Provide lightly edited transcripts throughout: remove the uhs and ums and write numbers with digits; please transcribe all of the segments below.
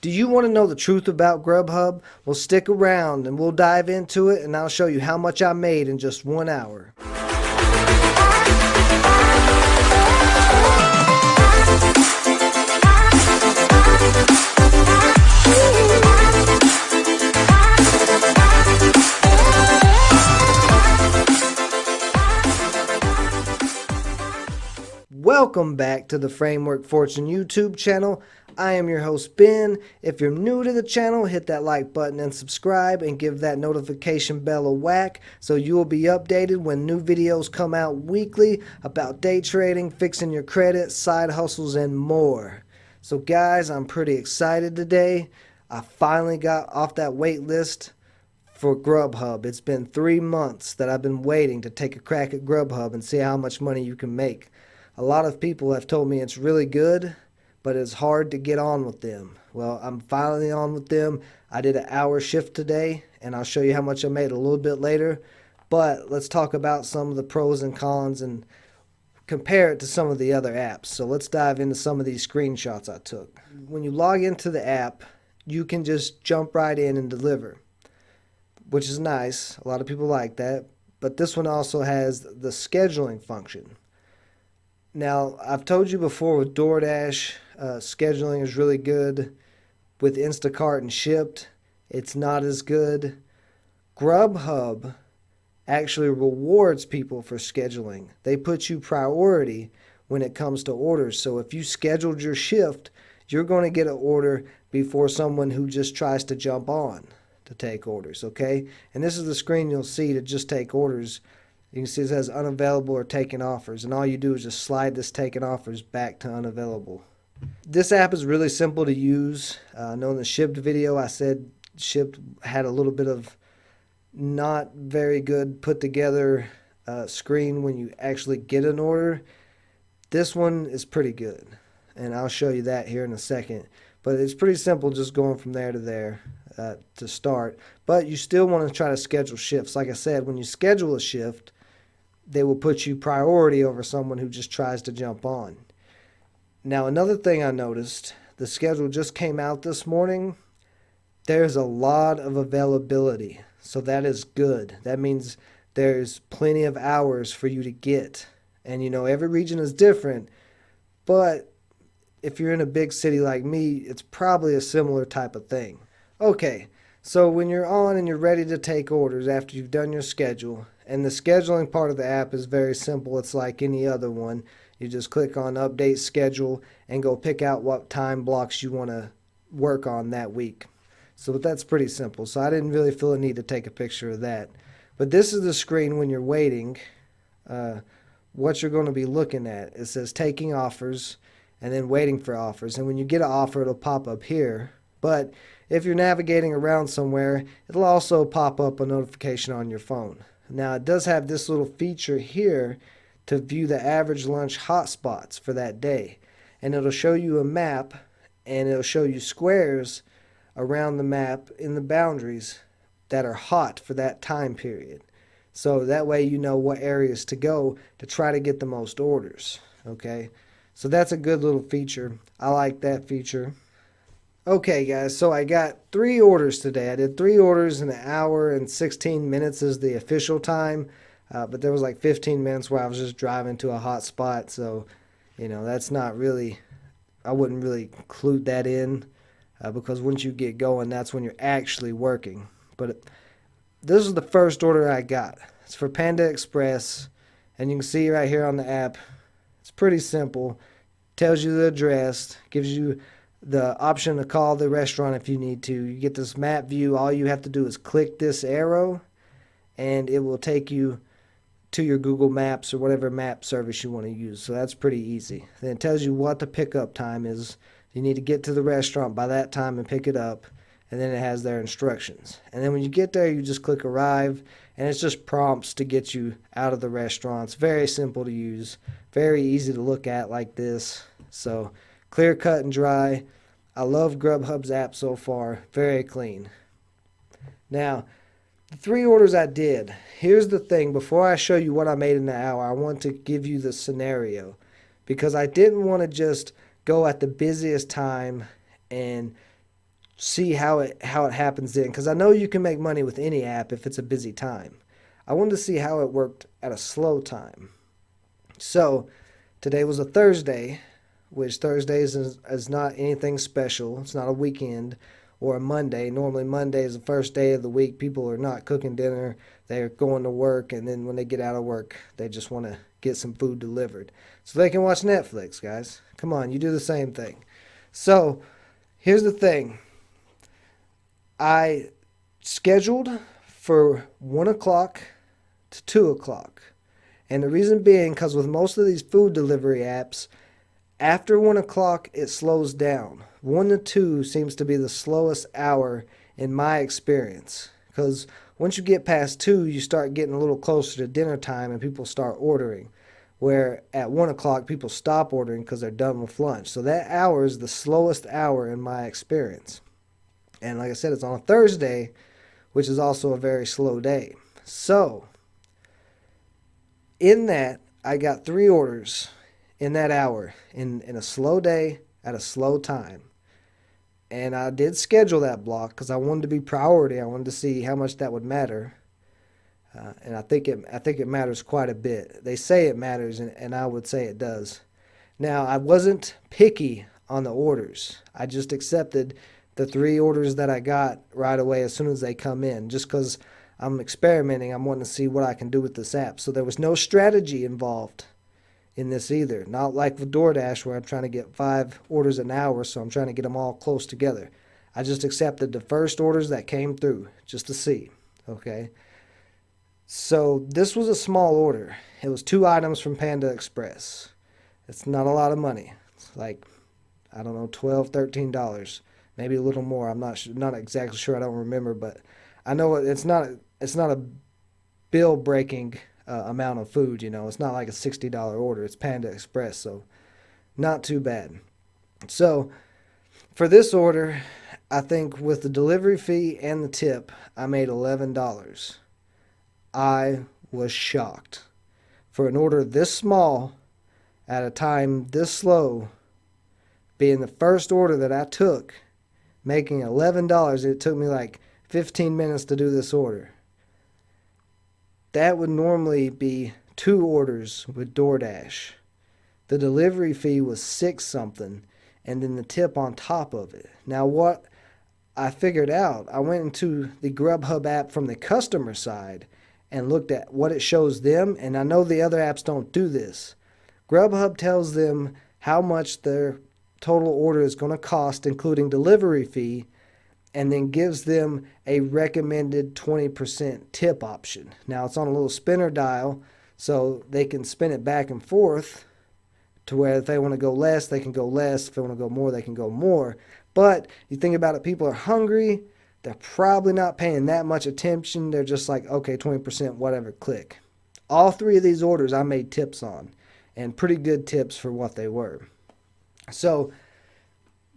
Do you want to know the truth about GrubHub? Well, stick around and we'll dive into it, and I'll show you how much I made in just 1 hour. Welcome back to the Framework Fortune YouTube channel. I am your host, Ben. If you're new to the channel, hit that like button and subscribe and give that notification bell a whack so you will be updated when new videos come out weekly about day trading, fixing your credit, side hustles, and more. So guys, I'm pretty excited today. I finally got off that wait list for GrubHub. It's been 3 months that I've been waiting to take a crack at GrubHub and see how much money you can make. A lot of people have told me it's really good, but it's hard to get on with them. Well, I'm finally on with them. I did an hour shift today, and I'll show you how much I made a little bit later. But let's talk about some of the pros and cons and compare it to some of the other apps. So let's dive into some of these screenshots I took. When you log into the app, you can just jump right in and deliver, which is nice. A lot of people like that. But this one also has the scheduling function. Now, I've told you before with DoorDash, scheduling is really good. With Instacart and Shipt, it's not as good. GrubHub actually rewards people for scheduling. They put you priority when it comes to orders. So if you scheduled your shift, you're going to get an order before someone who just tries to jump on to take orders, okay? And this is the screen you'll see to just take orders. You can see it says unavailable or taken offers, and all you do is just slide this taken offers back to unavailable. This app is really simple to use. I know in the Shipt video I said Shipt had a little bit of not very good put together screen when you actually get an order. This one is pretty good, and I'll show you that here in a second. But it's pretty simple just going from there to there to start. But you still want to try to schedule shifts. Like I said, when you schedule a shift, they will put you priority over someone who just tries to jump on. Now, another thing I noticed, the schedule just came out this morning. There's a lot of availability, so that is good. That means there's plenty of hours for you to get. And, you know, every region is different, but if you're in a big city like me, it's probably a similar type of thing. Okay, so when you're on and you're ready to take orders after you've done your schedule, and the scheduling part of the app is very simple. It's like any other one. You just click on update schedule and go pick out what time blocks you want to work on that week. So that's pretty simple. So I didn't really feel a need to take a picture of that. But this is the screen when you're waiting, what you're going to be looking at. It says taking offers and then waiting for offers. And when you get an offer, it'll pop up here. But if you're navigating around somewhere, it'll also pop up a notification on your phone. Now, it does have this little feature here to view the average lunch hotspots for that day. And it'll show you a map, and it'll show you squares around the map in the boundaries that are hot for that time period. So that way you know what areas to go to try to get the most orders. Okay, so that's a good little feature. I like that feature. Okay guys, so I got 3 orders today. I did 3 orders in 1 hour and 16 minutes is the official time. But there was like 15 minutes where I was just driving to a hot spot. So, you know, that's not really, I wouldn't really include that in because once you get going, that's when you're actually working. But this is the first order I got. It's for Panda Express. And you can see right here on the app, it's pretty simple. Tells you the address, gives you the option to call the restaurant if you need to. You get this map view. All you have to do is click this arrow and it will take you to your Google Maps or whatever map service you want to use. So that's pretty easy. Then it tells you what the pickup time is. You need to get to the restaurant by that time and pick it up. And then it has their instructions. And then when you get there, you just click arrive. And it's just prompts to get you out of the restaurant. It's very simple to use. Very easy to look at like this. So clear, cut, and dry. I love GrubHub's app so far. Very clean. Now, the 3 orders I did. Here's the thing. Before I show you what I made in the hour, I want to give you the scenario. Because I didn't want to just go at the busiest time and see how it happens then, because I know you can make money with any app if it's a busy time. I wanted to see how it worked at a slow time. So today was a Thursday, which Thursdays is not anything special. It's not a weekend or a Monday. Normally Monday is the first day of the week. People are not cooking dinner. They're going to work, and then when they get out of work, they just want to get some food delivered so they can watch Netflix, guys. Come on, you do the same thing. So here's the thing. I scheduled for 1 o'clock to 2 o'clock. And the reason being, because with most of these food delivery apps, after 1 o'clock, it slows down. 1 to 2 seems to be the slowest hour in my experience. Because once you get past 2, you start getting a little closer to dinner time and people start ordering. Where at 1 o'clock, people stop ordering because they're done with lunch. So that hour is the slowest hour in my experience. And like I said, it's on a Thursday, which is also a very slow day. So in that, I got 3 orders in that hour in a slow day at a slow time. And I did schedule that block because I wanted to be priority. I wanted to see how much that would matter. And I think it matters quite a bit. They say it matters, and I would say it does. Now, I wasn't picky on the orders. I just accepted the 3 orders that I got right away as soon as they come in, just because I'm experimenting. I'm wanting to see what I can do with this app. So there was no strategy involved in this either. Not like with DoorDash where I'm trying to get 5 orders an hour, so I'm trying to get them all close together. I just accepted the first orders that came through just to see. Okay. So this was a small order. It was 2 items from Panda Express. It's not a lot of money. It's like, I don't know, $12, $13, maybe a little more. I'm not exactly sure. I don't remember, but I know it's not a bill breaking amount of food. It's not like a $60 order. It's Panda Express, so not too bad. So for this order, I think with the delivery fee and the tip, I made $11. I was shocked. For an order this small, at a time this slow, being the first order that I took, making $11, it took me like 15 minutes to do this order. That would normally be 2 orders with DoorDash. The delivery fee was 6 something, and then the tip on top of it. Now what I figured out, I went into the GrubHub app from the customer side and looked at what it shows them, and I know the other apps don't do this. GrubHub tells them how much their total order is going to cost, including delivery fee, and then gives them a recommended 20% tip option. Now, it's on a little spinner dial, so they can spin it back and forth to where if they want to go less, they can go less. If they want to go more, they can go more. But you think about it, people are hungry. They're probably not paying that much attention. They're just like, okay, 20%, whatever, click. All 3 of these orders I made tips on, and pretty good tips for what they were. So,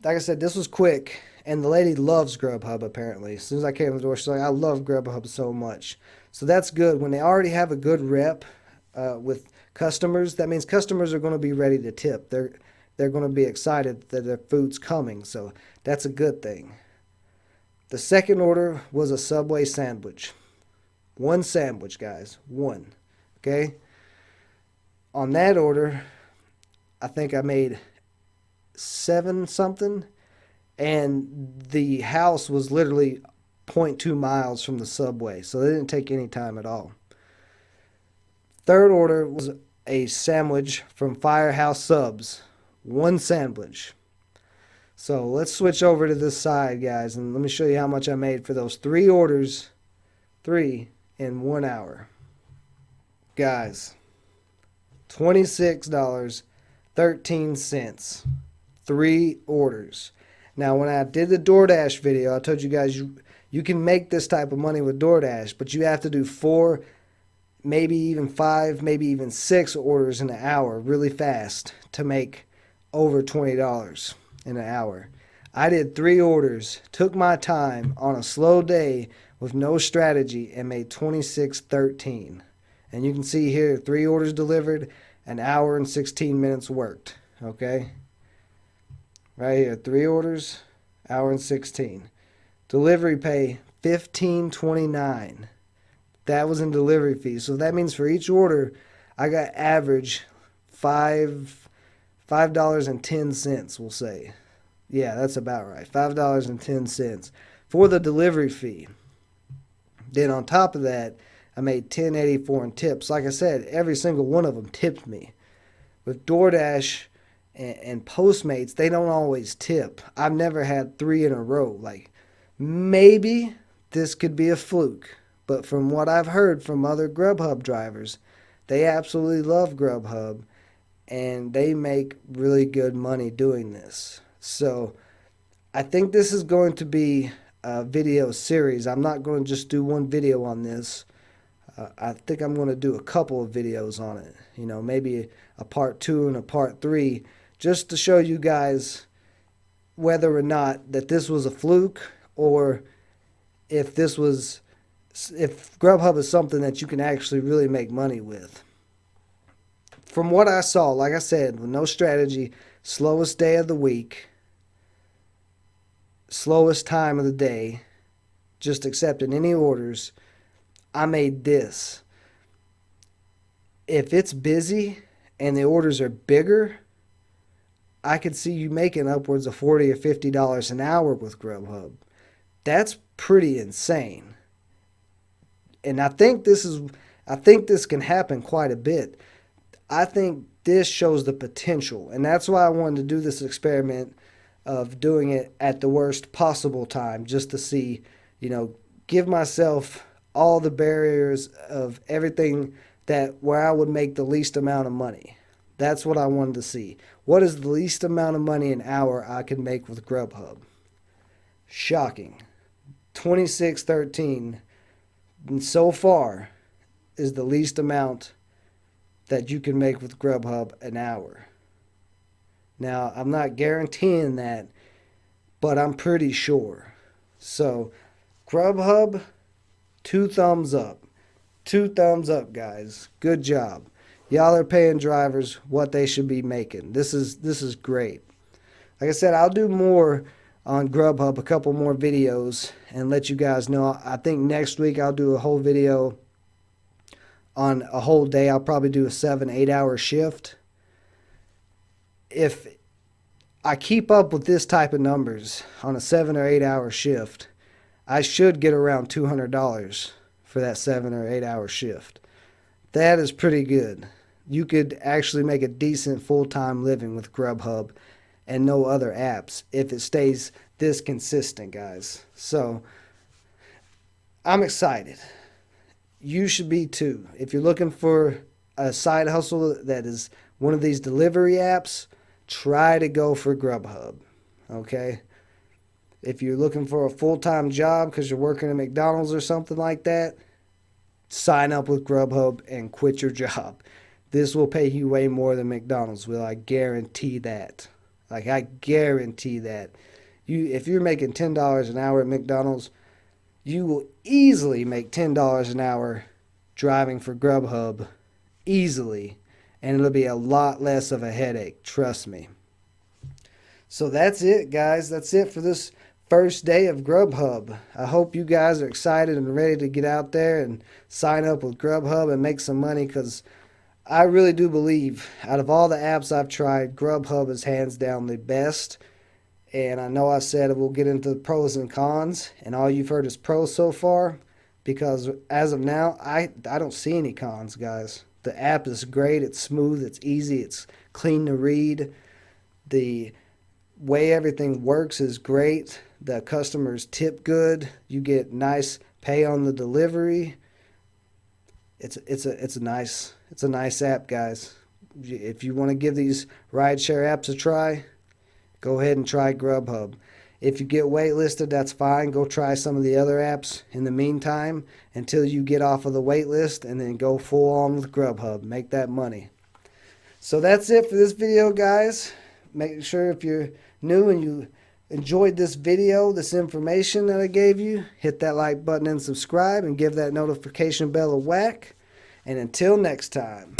like I said, this was quick, and the lady loves GrubHub apparently. As soon as I came to the door, she's like, I love GrubHub so much. So that's good. When they already have a good rep with customers, that means customers are going to be ready to tip. They're going to be excited that their food's coming, so that's a good thing. The second order was a Subway sandwich. 1 sandwich, guys. 1. Okay? On that order, I think I made 7 something, and the house was literally 0.2 miles from the Subway, so they didn't take any time at all. Third order was a sandwich from Firehouse Subs. 1 sandwich. So let's switch over to this side, guys, and let me show you how much I made for those 3 orders, 3 in 1 hour. Guys, $26.13. 3 orders. Now, when I did the DoorDash video, I told you guys you can make this type of money with DoorDash, but you have to do 4, maybe even 5, maybe even 6 orders in an hour really fast to make over $20 in an hour. I did 3 orders, took my time on a slow day with no strategy, and made $26.13. And you can see here 3 orders delivered, an hour and 16 minutes worked. Okay? Right here, 3 orders, hour and 16. Delivery pay $15.29. That was in delivery fee. So that means for each order, I got average $5.10, we'll say. Yeah, that's about right. $5.10 for the delivery fee. Then on top of that, I made $10.84 in tips. Like I said, every single one of them tipped me. With DoorDash and Postmates, they don't always tip. I've never had 3 in a row. Like, maybe this could be a fluke. But from what I've heard from other GrubHub drivers, they absolutely love GrubHub, and they make really good money doing this. So I think this is going to be a video series. I'm not going to just do one video on this. I think I'm going to do a couple of videos on it. You know, maybe a part 2 and a part 3, just to show you guys whether or not that this was a fluke, or if GrubHub is something that you can actually really make money with. From what I saw, like I said, with no strategy, slowest day of the week, slowest time of the day, just accepting any orders, I made this. If it's busy and the orders are bigger, I could see you making upwards of $40 or $50 an hour with GrubHub. That's pretty insane. And I think this can happen quite a bit. I think this shows the potential, and that's why I wanted to do this experiment of doing it at the worst possible time, just to see, you know, give myself all the barriers of everything that where I would make the least amount of money. That's what I wanted to see. What is the least amount of money an hour I can make with GrubHub? Shocking. $26.13 so far is the least amount that you can make with GrubHub an hour. Now, I'm not guaranteeing that, but I'm pretty sure. So, GrubHub, 2 thumbs up. 2 thumbs up, guys. Good job. Y'all are paying drivers what they should be making. This is great. Like I said, I'll do more on GrubHub, a couple more videos, and let you guys know. I think next week I'll do a whole video on a whole day. I'll probably do a 7-8 hour shift. If I keep up with this type of numbers on a 7 or 8 hour shift, I should get around $200 for that 7 or 8 hour shift. That is pretty good. You could actually make a decent full-time living with GrubHub and no other apps if it stays this consistent, guys. So I'm excited. You should be too. If you're looking for a side hustle that is one of these delivery apps, try to go for GrubHub. Okay? If you're looking for a full-time job because you're working at McDonald's or something like that, sign up with GrubHub and quit your job. This will pay you way more than McDonald's will. I guarantee that. Like, I guarantee that. If you're making $10 an hour at McDonald's, you will easily make $10 an hour driving for GrubHub. Easily. And it'll be a lot less of a headache. Trust me. So that's it, guys. That's it for this first day of GrubHub. I hope you guys are excited and ready to get out there and sign up with GrubHub and make some money, because I really do believe out of all the apps I've tried, GrubHub is hands down the best. And I know I said we'll get into the pros and cons, and all you've heard is pros so far, because as of now, I don't see any cons, guys. The app is great. It's smooth. It's easy. It's clean to read. The way everything works is great. The customers tip good. You get nice pay on the delivery. It's a nice app, guys. If you want to give these rideshare apps a try, go ahead and try GrubHub. If you get waitlisted, that's fine. Go try some of the other apps in the meantime until you get off of the wait list, and then go full on with GrubHub. Make that money. So that's it for this video, guys. Make sure if you're new and you enjoyed this video, this information that I gave you, hit that like button and subscribe, and give that notification bell a whack. And until next time.